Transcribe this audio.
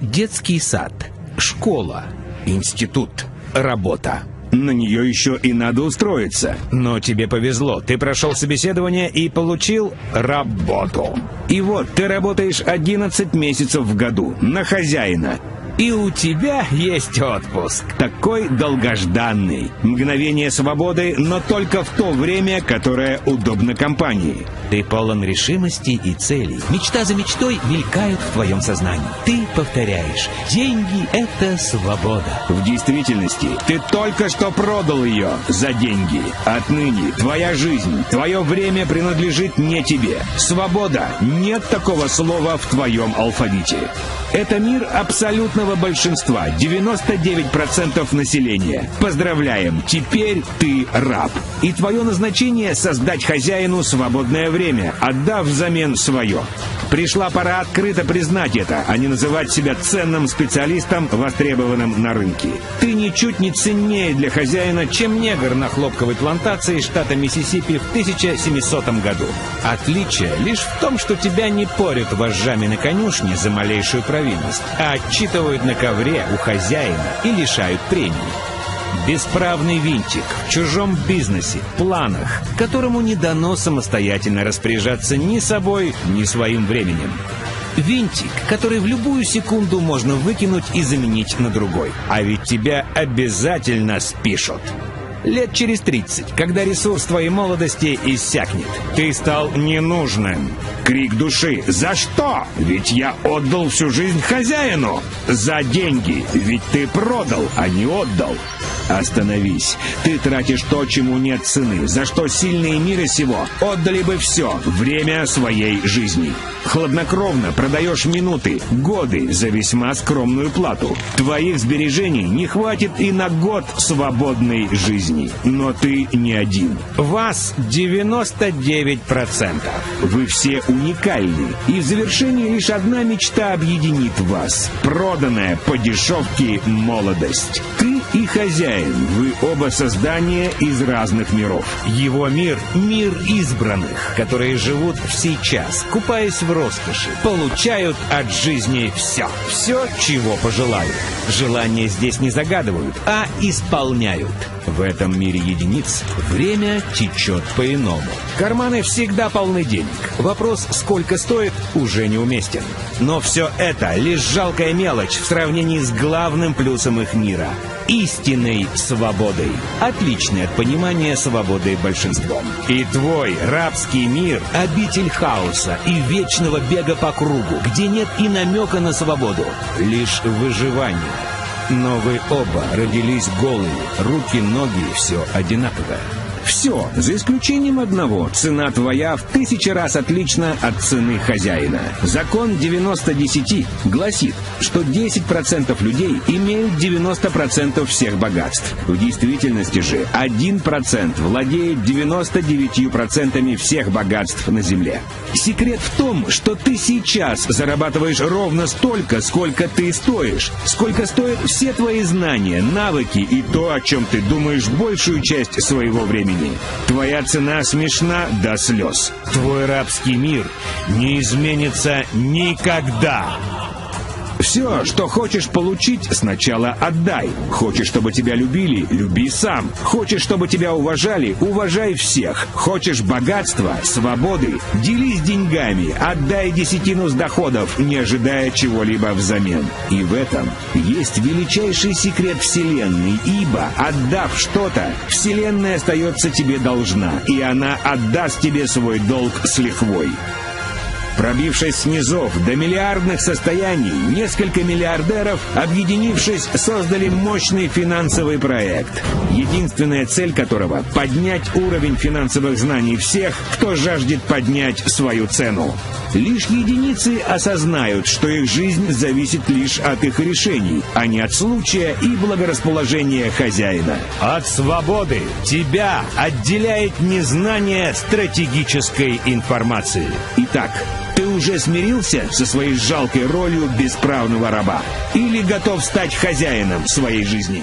детский сад, школа, институт, работа. На нее еще и надо устроиться. Но тебе повезло, ты прошел собеседование и получил работу. И вот ты работаешь 11 месяцев в году на хозяина. И у тебя есть отпуск. Такой долгожданный. Мгновение свободы, но только в то время, которое удобно компании. Ты полон решимости и целей. Мечта за мечтой мелькают в твоем сознании. Ты повторяешь: деньги — это свобода. В действительности, ты только что продал ее за деньги. Отныне твоя жизнь, твое время принадлежит не тебе. Свобода — нет такого слова в твоем алфавите. Это мир абсолютного большинства, 99% населения. Поздравляем, теперь ты раб. И твое назначение — создать хозяину свободное время, отдав взамен свое. Пришла пора открыто признать это, а не называть себя ценным специалистом, востребованным на рынке. Ты ничуть не ценнее для хозяина, чем негр на хлопковой плантации штата Миссисипи в 1700 году. Отличие лишь в том, что тебя не порют вожжами на конюшне за малейшую провинность, а отчитывают на ковре у хозяина и лишают премии. Бесправный винтик в чужом бизнесе, планах, которому не дано самостоятельно распоряжаться ни собой, ни своим временем. Винтик, который в любую секунду можно выкинуть и заменить на другой. А ведь тебя обязательно спишут. Лет через 30, когда ресурс твоей молодости иссякнет, ты стал ненужным. Крик души: «За что? Ведь я отдал всю жизнь хозяину!» «За деньги! Ведь ты продал, а не отдал!» Остановись. Ты тратишь то, чему нет цены, за что сильные мира сего отдали бы все — время своей жизни. Хладнокровно продаешь минуты, годы за весьма скромную плату. Твоих сбережений не хватит и на год свободной жизни. Но ты не один. Вас 99%. Вы все уникальны. И в завершении лишь одна мечта объединит вас. Проданная по дешевке молодость. Ты и хозяин. Вы оба создания из разных миров. Его мир — мир избранных, которые живут сейчас, купаясь в роскоши, получают от жизни все. Все, чего пожелают. Желания здесь не загадывают, а исполняют. В этом мире единиц время течет по-иному. Карманы всегда полны денег. Вопрос, сколько стоит, уже неуместен. Но все это лишь жалкая мелочь в сравнении с главным плюсом их мира — истинной свободой, отличной от понимания свободы большинством. И твой рабский мир — обитель хаоса и вечного бега по кругу, где нет и намека на свободу, лишь выживание. Но вы оба родились голыми, руки, ноги — все одинаковое. Все, за исключением одного. Цена твоя в 1000 раз отлична от цены хозяина. Закон 90-10 гласит, что 10% людей имеют 90% всех богатств. В действительности же 1% владеет 99% всех богатств на земле. Секрет в том, что ты сейчас зарабатываешь ровно столько, сколько ты стоишь, сколько стоят все твои знания, навыки и то, о чем ты думаешь большую часть своего времени. Твоя цена смешна до слез. Твой рабский мир не изменится никогда. Все, что хочешь получить, сначала отдай. Хочешь, чтобы тебя любили — люби сам. Хочешь, чтобы тебя уважали — уважай всех. Хочешь богатства, свободы — делись деньгами, отдай десятину с доходов, не ожидая чего-либо взамен. И в этом есть величайший секрет Вселенной, ибо, отдав что-то, Вселенная остается тебе должна, и она отдаст тебе свой долг с лихвой. Пробившись с низов до миллиардных состояний, несколько миллиардеров, объединившись, создали мощный финансовый проект, единственная цель которого — поднять уровень финансовых знаний всех, кто жаждет поднять свою цену. Лишь единицы осознают, что их жизнь зависит лишь от их решений, а не от случая и благорасположения хозяина. От свободы тебя отделяет незнание стратегической информации. Итак, ты уже смирился со своей жалкой ролью бесправного раба? Или готов стать хозяином своей жизни?